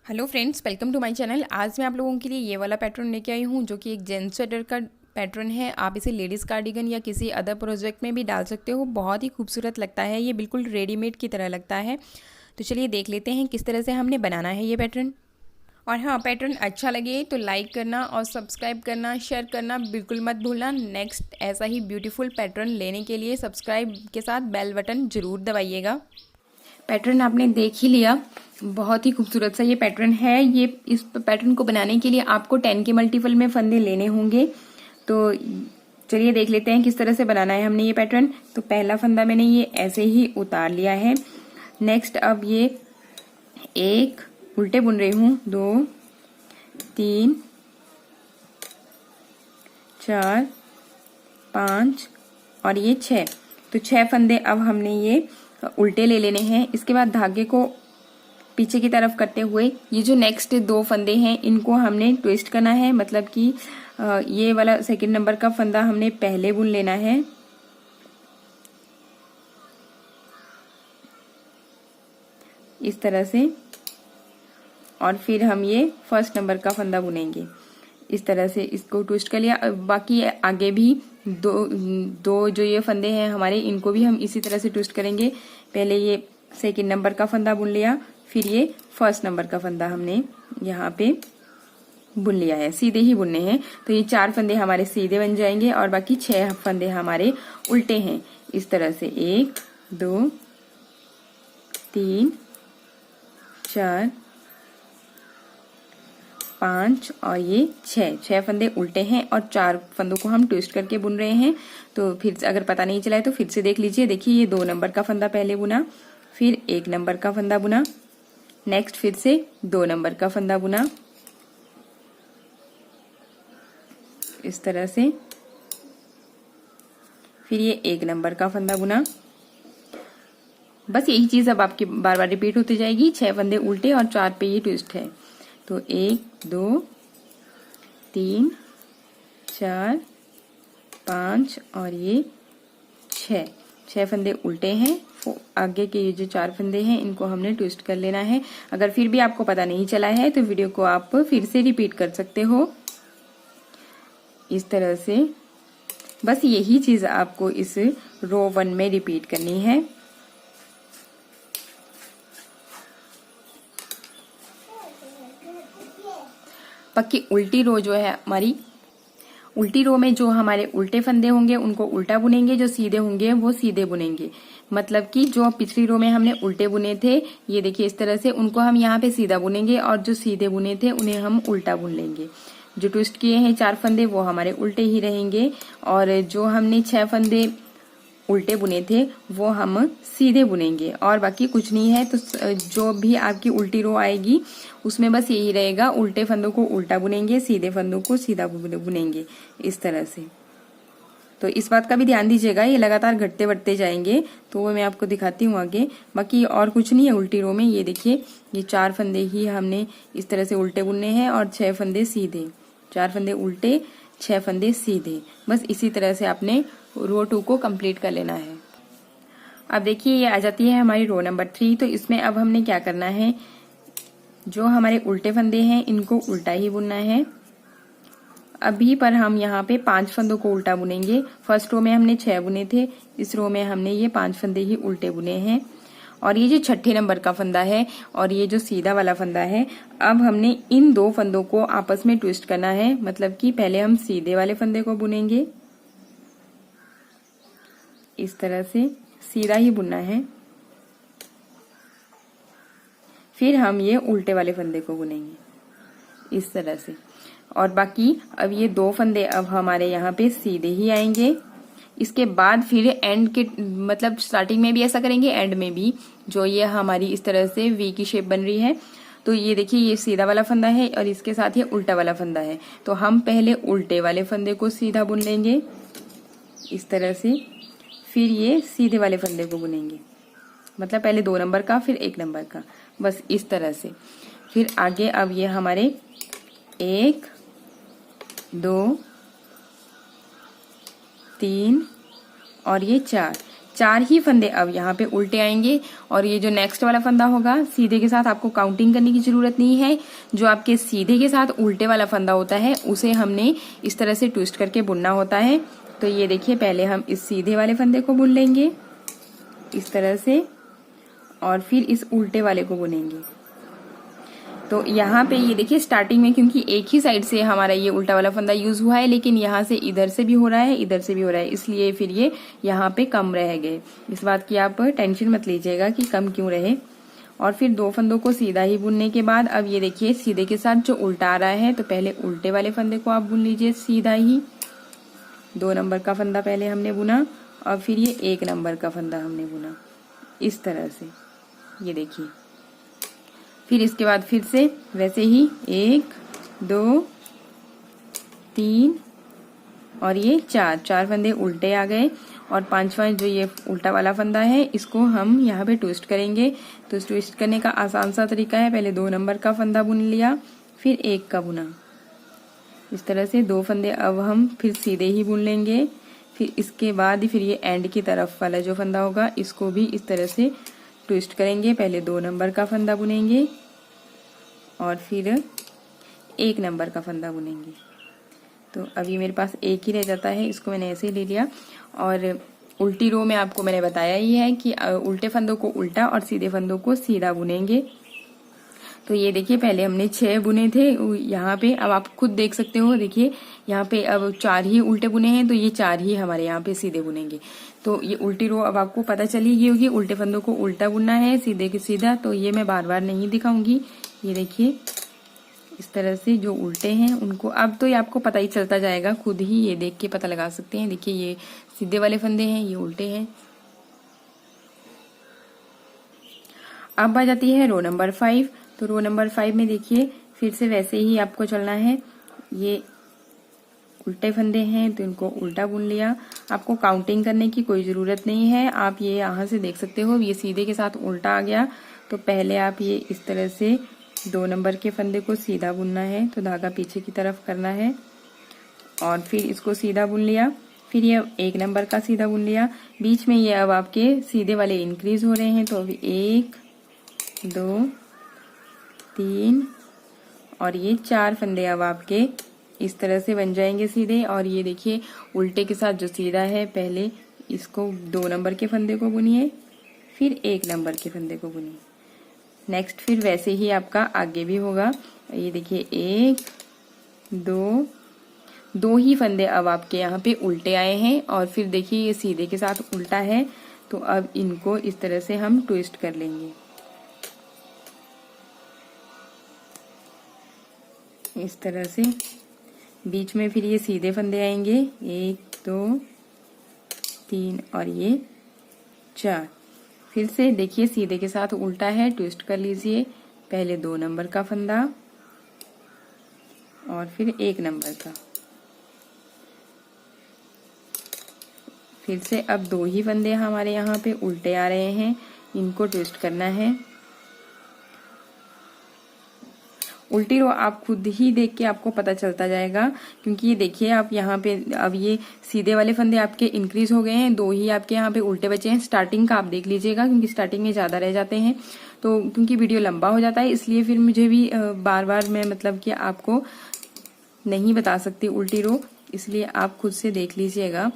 Hello friends, welcome to my channel. आज मैं आप लोगों के लिए ये वाला पैटर्न लेके आई हूँ जो कि एक जेंट्स स्वेटर का पैटर्न है। आप इसे लेडीज़ कार्डिगन या किसी अदर प्रोजेक्ट में भी डाल सकते हो। बहुत ही खूबसूरत लगता है, ये बिल्कुल रेडीमेड की तरह लगता है। तो चलिए देख लेते हैं किस तरह से हमने बनाना है ये पैटर्न। और हाँ, पैटर्न अच्छा लगे तो लाइक करना और सब्सक्राइब करना, शेयर करना बिल्कुल मत भूलना। नेक्स्ट ऐसा ही ब्यूटीफुल पैटर्न लेने के लिए सब्सक्राइब के साथ बेल बटन ज़रूर दबाइएगा। पैटर्न आपने देख ही लिया, बहुत ही खूबसूरत सा ये पैटर्न है। ये इस पैटर्न को बनाने के लिए आपको 10 के मल्टीपल में फंदे लेने होंगे। तो चलिए देख लेते हैं किस तरह से बनाना है हमने ये पैटर्न। तो पहला फंदा मैंने ये ऐसे ही उतार लिया है। नेक्स्ट अब ये एक उल्टे बुन रही हूँ, 2 3 4 5 और ये 6। तो 6 फंदे अब हमने ये उल्टे ले लेने हैं। इसके बाद धागे को पीछे की तरफ करते हुए ये जो नेक्स्ट 2 फंदे हैं इनको हमने ट्विस्ट करना है। मतलब कि ये वाला सेकंड नंबर का फंदा हमने पहले बुन लेना है, इस तरह से। और फिर हम ये फर्स्ट नंबर का फंदा बुनेंगे, इस तरह से इसको ट्विस्ट कर लिया। बाकी आगे भी दो जो ये फंदे हैं हमारे, इनको भी हम इसी तरह से ट्विस्ट करेंगे। पहले ये सेकंड नंबर का फंदा बुन लिया, फिर ये फर्स्ट नंबर का फंदा हमने यहाँ पे बुन लिया है। सीधे ही बुनने हैं। तो ये 4 फंदे हमारे सीधे बन जाएंगे और बाकी 6 फंदे हमारे उल्टे हैं। इस तरह से 1 2 3 4 5 और ये 6 फंदे उल्टे हैं और 4 फंदों को हम ट्विस्ट करके बुन रहे हैं। तो फिर अगर पता नहीं चला है तो फिर से देख लीजिए। देखिए ये 2 नंबर का फंदा पहले बुना, फिर 1 नंबर का फंदा बुना, नेक्स्ट फिर से 2 नंबर का फंदा बुना, इस तरह से। फिर ये 1 नंबर का फंदा बुना। बस यही चीज अब आपकी बार बार रिपीट होती जाएगी। 6 फंदे उल्टे और 4 पे ये ट्विस्ट है। तो 1 2 3 4 5 और ये 6 फंदे उल्टे हैं। आगे के ये जो 4 फंदे हैं इनको हमने ट्विस्ट कर लेना है। अगर फिर भी आपको पता नहीं चला है तो वीडियो को आप फिर से रिपीट कर सकते हो, इस तरह से। बस यही चीज आपको इस रो 1 में रिपीट करनी है। बाकी उल्टी रो जो है हमारी, उल्टी रो में जो हमारे उल्टे फंदे होंगे उनको उल्टा बुनेंगे, जो सीधे होंगे वो सीधे बुनेंगे। मतलब कि जो पिछली रो में हमने उल्टे बुने थे, ये देखिए इस तरह से, उनको हम यहाँ पे सीधा बुनेंगे और जो सीधे बुने थे उन्हें हम उल्टा बुन लेंगे। जो ट्विस्ट किए हैं 4 फंदे वो हमारे उल्टे ही रहेंगे और जो हमने 6 फंदे उल्टे बुने थे वो हम सीधे बुनेंगे और बाकी कुछ नहीं है। तो जो भी आपकी उल्टी रो आएगी उसमें बस यही रहेगा, उल्टे फंदों को उल्टा बुनेंगे, सीधे फंदों को सीधा बुनेंगे, इस तरह से। तो इस बात का भी ध्यान दीजिएगा, ये लगातार घटते बढ़ते जाएंगे। तो वो मैं आपको दिखाती हूँ आगे। बाकी और कुछ नहीं है उल्टी रो में। ये देखिए ये 4 फंदे ही हमने इस तरह से उल्टे बुनने हैं और 6 फंदे सीधे। 4 फंदे उल्टे, 6 फंदे सीधे। बस इसी तरह से आपने रो 2 को कंप्लीट कर लेना है। अब देखिए ये आ जाती है हमारी रो नंबर 3। तो इसमें अब हमने क्या करना है, जो हमारे उल्टे फंदे हैं इनको उल्टा ही बुनना है। अभी पर हम यहाँ पे 5 फंदों को उल्टा बुनेंगे। फर्स्ट रो में हमने 6 बुने थे, इस रो में हमने ये 5 फंदे ही उल्टे बुने हैं। और ये जो 6ठे नंबर का फंदा है और ये जो सीधा वाला फंदा है, अब हमने इन 2 फंदों को आपस में ट्विस्ट करना है। मतलब कि पहले हम सीधे वाले फंदे को बुनेंगे, इस तरह से सीधा ही बुनना है। फिर हम ये उल्टे वाले फंदे को बुनेंगे, इस तरह से। और बाकी अब ये 2 फंदे अब हमारे यहाँ पे सीधे ही आएंगे। इसके बाद फिर एंड के, मतलब स्टार्टिंग में भी ऐसा करेंगे, एंड में भी। जो ये हमारी इस तरह से वी की शेप बन रही है, तो ये देखिए ये सीधा वाला फंदा है और इसके साथ ये उल्टा वाला फंदा है। तो हम पहले उल्टे वाले फंदे को सीधा बुन लेंगे, इस तरह से। फिर ये सीधे वाले फंदे को बुनेंगे, मतलब पहले 2 नंबर का फिर 1 नंबर का, बस इस तरह से। फिर आगे अब ये हमारे 1 2 3 और ये 4 4 ही फंदे अब यहाँ पे उल्टे आएंगे और ये जो नेक्स्ट वाला फंदा होगा सीधे के साथ आपको काउंटिंग करने की जरूरत नहीं है। जो आपके सीधे के साथ उल्टे वाला फंदा होता है उसे हमने इस तरह से ट्विस्ट करके बुनना होता है। तो ये देखिए पहले हम इस सीधे वाले फंदे को बुन लेंगे इस तरह से और फिर इस उल्टे वाले को बुनेंगे। तो यहाँ पे ये देखिए स्टार्टिंग में क्योंकि एक ही साइड से हमारा ये उल्टा वाला फंदा यूज हुआ है, लेकिन यहाँ से इधर से भी हो रहा है इधर से भी हो रहा है, इसलिए फिर ये यहाँ पे कम रह गए। इस बात की आप टेंशन मत लीजिएगा कि कम क्यों रहे। और फिर 2 फंदों को सीधा ही बुनने के बाद अब ये देखिए सीधे के साथ जो उल्टा आ रहा है, तो पहले उल्टे वाले फंदे को आप बुन लीजिए सीधा ही। 2 नंबर का फंदा पहले हमने बुना और फिर ये 1 नंबर का फंदा हमने बुना इस तरह से, ये देखिए। फिर इसके बाद फिर से वैसे ही 1 2 3 और ये 4 फंदे उल्टे आ गए और 5वां जो ये उल्टा वाला फंदा है इसको हम यहाँ पे ट्विस्ट करेंगे। तो ट्विस्ट करने का आसान सा तरीका है, पहले 2 नंबर का फंदा बुन लिया फिर 1 का बुना इस तरह से। 2 फंदे अब हम फिर सीधे ही बुन लेंगे। फिर इसके बाद फिर ये एंड की तरफ वाला जो फंदा होगा इसको भी इस तरह से ट्विस्ट करेंगे। पहले 2 नंबर का फंदा बुनेंगे और फिर 1 नंबर का फंदा बुनेंगे। तो अभी मेरे पास 1 ही रह जाता है, इसको मैंने ऐसे ही ले लिया। और उल्टी रो में आपको मैंने बताया ही है कि उल्टे फंदों को उल्टा और सीधे फंदों को सीधा बुनेंगे। तो ये देखिए पहले हमने 6 बुने थे यहाँ पे, अब आप खुद देख सकते हो, देखिए यहाँ पे अब 4 ही उल्टे बुने हैं, तो ये 4 ही हमारे यहाँ पे सीधे बुनेंगे। तो ये उल्टी रो अब आपको पता चली गई होगी, उल्टे फंदों को उल्टा बुनना है सीधे के सीधा। तो ये मैं बार बार नहीं दिखाऊंगी, ये देखिए इस तरह से जो उल्टे हैं उनको अब तो ये आपको पता ही चलता जाएगा, खुद ही ये देख के पता लगा सकते हैं। देखिए ये सीधे वाले फंदे हैं, ये उल्टे हैं। अब आ जाती है रो नंबर 5। तो रो नंबर 5 में देखिए फिर से वैसे ही आपको चलना है। ये उल्टे फंदे हैं तो इनको उल्टा बुन लिया। आपको काउंटिंग करने की कोई जरूरत नहीं है, आप ये यहाँ से देख सकते हो ये सीधे के साथ उल्टा आ गया। तो पहले आप ये इस तरह से 2 नंबर के फंदे को सीधा बुनना है, तो धागा पीछे की तरफ करना है और फिर इसको सीधा बुन लिया। फिर ये 1 नंबर का सीधा बुन लिया। बीच में ये अब आपके सीधे वाले इंक्रीज हो रहे हैं, तो अभी 1 2 3 और ये 4 फंदे अब आपके इस तरह से बन जाएंगे सीधे। और ये देखिए उल्टे के साथ जो सीधा है, पहले इसको 2 नंबर के फंदे को बुनिए फिर 1 नंबर के फंदे को बुनिए। नेक्स्ट फिर वैसे ही आपका आगे भी होगा। ये देखिए 1 2 ही फंदे अब आपके यहाँ पे उल्टे आए हैं और फिर देखिए ये सीधे के साथ उल्टा है, तो अब इनको इस तरह से हम ट्विस्ट कर लेंगे इस तरह से। बीच में फिर ये सीधे फंदे आएंगे 1 2 3 और ये 4। फिर से देखिए सीधे के साथ उल्टा है, ट्विस्ट कर लीजिए। पहले 2 नंबर का फंदा और फिर 1 नंबर का। फिर से अब 2 ही फंदे हमारे यहाँ पे उल्टे आ रहे हैं, इनको ट्विस्ट करना है। उल्टी रो आप खुद ही देख के आपको पता चलता जाएगा, क्योंकि ये देखिए आप यहाँ पे अब ये सीधे वाले फंदे आपके इंक्रीज हो गए हैं, 2 ही आपके यहाँ पे उल्टे बचे हैं। स्टार्टिंग का आप देख लीजिएगा, क्योंकि स्टार्टिंग में ज्यादा रह जाते हैं, तो क्योंकि वीडियो लंबा हो जाता है इसलिए फिर मुझे भी बार बार मैं मतलब कि आपको नहीं बता सकती उल्टी रो, इसलिए आप खुद से देख लीजिएगा,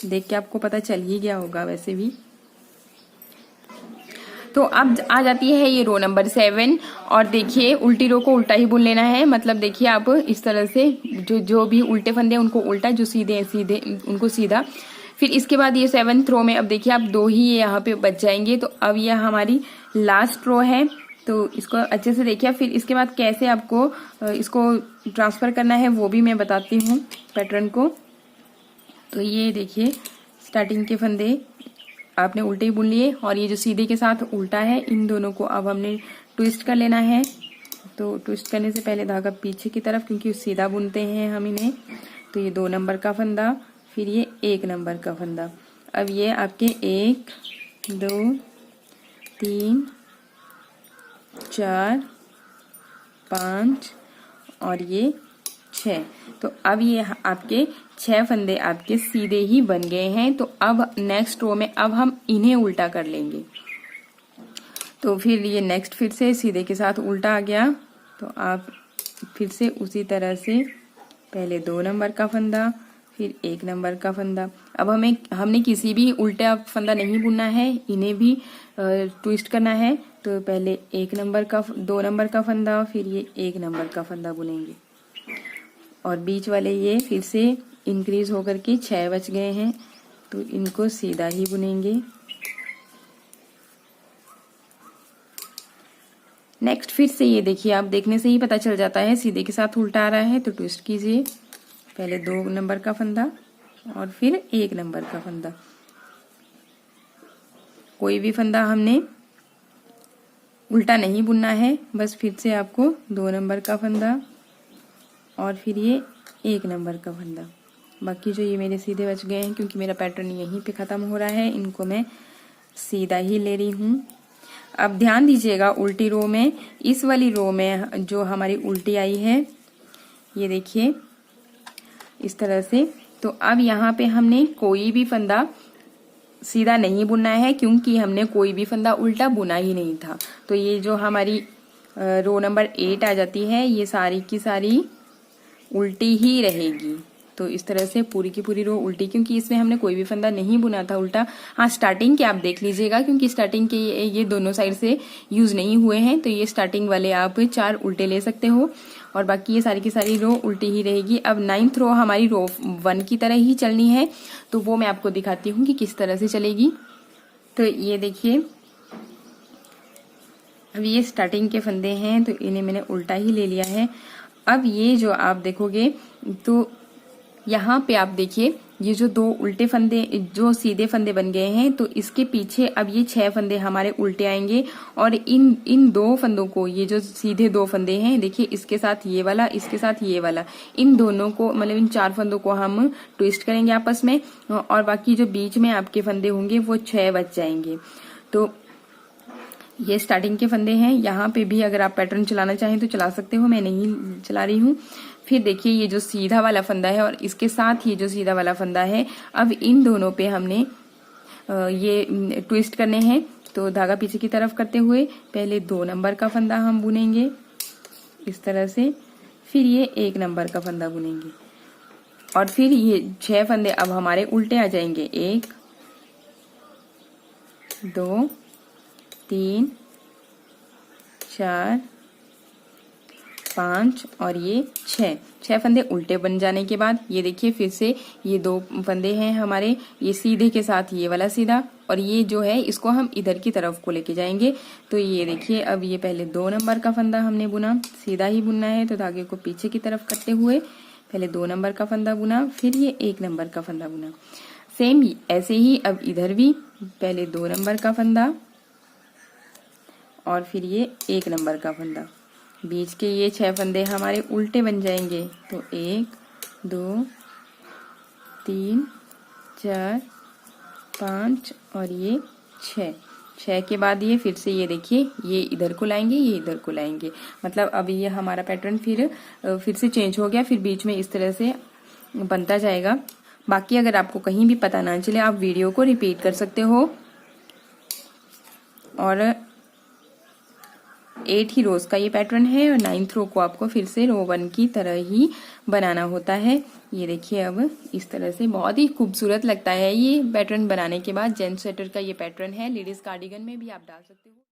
देख के आपको पता चल ही गया होगा वैसे भी। तो अब आ जाती है ये रो नंबर 7 और देखिए उल्टी रो को उल्टा ही बुन लेना है। मतलब देखिए आप इस तरह से जो भी उल्टे फंदे हैं उनको उल्टा, जो सीधे हैं सीधे उनको सीधा। फिर इसके बाद ये 7th रो में अब देखिए आप 2 ही ये यहाँ पे बच जाएंगे। तो अब ये हमारी लास्ट रो है, तो इसको अच्छे से देखिए। फिर इसके बाद कैसे आपको इसको ट्रांसफर करना है वो भी मैं बताती हूँ पैटर्न को। तो ये देखिए स्टार्टिंग के फंदे आपने उल्टे ही बुन लिए और ये जो सीधे के साथ उल्टा है, इन दोनों को अब हमने ट्विस्ट कर लेना है। तो ट्विस्ट करने से पहले धागा पीछे की तरफ, क्योंकि सीधा बुनते हैं हम इन्हें। तो ये 2 नंबर का फंदा, फिर ये 1 नंबर का फंदा। अब ये आपके 1 2 3 4 5 और ये 6। तो अब ये आपके 6 फंदे आपके सीधे ही बन गए हैं। तो अब नेक्स्ट रो में अब हम इन्हें उल्टा कर लेंगे। तो फिर ये नेक्स्ट फिर से सीधे के साथ उल्टा आ गया। तो आप फिर से उसी तरह से पहले 2 नंबर का फंदा, फिर 1 नंबर का फंदा। अब हमने किसी भी उल्टा फंदा नहीं बुनना है, इन्हें भी ट्विस्ट करना है। तो पहले 1 नंबर का 2 नंबर का फंदा, फिर ये 1 नंबर का फंदा बुनेंगे और बीच वाले ये फिर से इंक्रीज होकर के 6 बच गए हैं। तो इनको सीधा ही बुनेंगे। नेक्स्ट फिर से ये देखिए, आप देखने से ही पता चल जाता है सीधे के साथ उल्टा आ रहा है। तो ट्विस्ट कीजिए, पहले 2 नंबर का फंदा और फिर 1 नंबर का फंदा। कोई भी फंदा हमने उल्टा नहीं बुनना है, बस फिर से आपको 2 नंबर का फंदा और फिर ये 1 नंबर का फंदा। बाकी जो ये मेरे सीधे बच गए हैं, क्योंकि मेरा पैटर्न यहीं पे खत्म हो रहा है, इनको मैं सीधा ही ले रही हूँ। अब ध्यान दीजिएगा, उल्टी रो में, इस वाली रो में जो हमारी उल्टी आई है, ये देखिए इस तरह से। तो अब यहाँ पे हमने कोई भी फंदा सीधा नहीं बुनना है, क्योंकि हमने कोई भी फंदा उल्टा बुना ही नहीं था। तो ये जो हमारी रो नंबर 8 आ जाती है, ये सारी की सारी उल्टी ही रहेगी। तो इस तरह से पूरी की पूरी रो उल्टी, क्योंकि इसमें हमने कोई भी फंदा नहीं बुना था उल्टा। हाँ, स्टार्टिंग के आप देख लीजिएगा, क्योंकि स्टार्टिंग के ये दोनों साइड से यूज नहीं हुए हैं। तो ये स्टार्टिंग वाले आप 4 उल्टे ले सकते हो और बाकी ये सारी की सारी रो उल्टी ही रहेगी। अब 9th रो हमारी रो 1 की तरह ही चलनी है, तो वो मैं आपको दिखाती हूँ कि किस तरह से चलेगी। तो ये देखिए, अब ये स्टार्टिंग के फंदे हैं, तो इन्हें मैंने उल्टा ही ले लिया है। अब ये जो आप देखोगे, तो यहाँ पे आप देखिए, ये जो 2 उल्टे फंदे, जो सीधे फंदे बन गए हैं, तो इसके पीछे अब ये 6 फंदे हमारे उल्टे आएंगे और इन 2 फंदों को, ये जो सीधे 2 फंदे हैं, देखिए इसके साथ ये वाला, इसके साथ ये वाला, इन दोनों को, मतलब इन 4 फंदों को हम ट्विस्ट करेंगे आपस में और बाकी जो बीच में आपके फंदे होंगे वो 6 बच जाएंगे। तो ये स्टार्टिंग के फंदे हैं। यहाँ पे भी अगर आप पैटर्न चलाना चाहें तो चला सकते हो, मैं नहीं चला रही हूँ। फिर देखिए, ये जो सीधा वाला फंदा है और इसके साथ ये जो सीधा वाला फंदा है, अब इन दोनों पे हमने ये ट्विस्ट करने हैं। तो धागा पीछे की तरफ करते हुए पहले 2 नंबर का फंदा हम बुनेंगे इस तरह से, फिर ये 1 नंबर का फंदा बुनेंगे और फिर ये 6 फंदे अब हमारे उल्टे आ जाएंगे। 1 2 3 4 5 और ये 6 फंदे उल्टे बन जाने के बाद ये देखिए, फिर से ये 2 फंदे हैं हमारे, ये सीधे के साथ ये वाला सीधा और ये जो है इसको हम इधर की तरफ को लेके जाएंगे। तो ये देखिए, अब ये पहले 2 नंबर का फंदा हमने बुना, सीधा ही बुनना है। तो धागे को पीछे की तरफ करते हुए पहले 2 नंबर का फंदा बुना, फिर ये 1 नंबर का फंदा बुना। सेम ऐसे ही अब इधर भी पहले 2 नंबर का फंदा और फिर ये 1 नंबर का फंदा। बीच के ये 6 फंदे हमारे उल्टे बन जाएंगे। तो 1 2 3 4 5 और ये 6 के बाद ये फिर से ये देखिए, ये इधर को लाएंगे, ये इधर को लाएंगे। मतलब अब ये हमारा पैटर्न फिर से चेंज हो गया। फिर बीच में इस तरह से बनता जाएगा। बाकी अगर आपको कहीं भी पता ना चले, आप वीडियो को रिपीट कर सकते हो। और 8 ही रोज का ये पैटर्न है और 9th रो को आपको फिर से रो 1 की तरह ही बनाना होता है। ये देखिए, अब इस तरह से बहुत ही खूबसूरत लगता है ये पैटर्न बनाने के बाद। जेंट्स स्वेटर का ये पैटर्न है, लेडीज कार्डिगन में भी आप डाल सकते हो।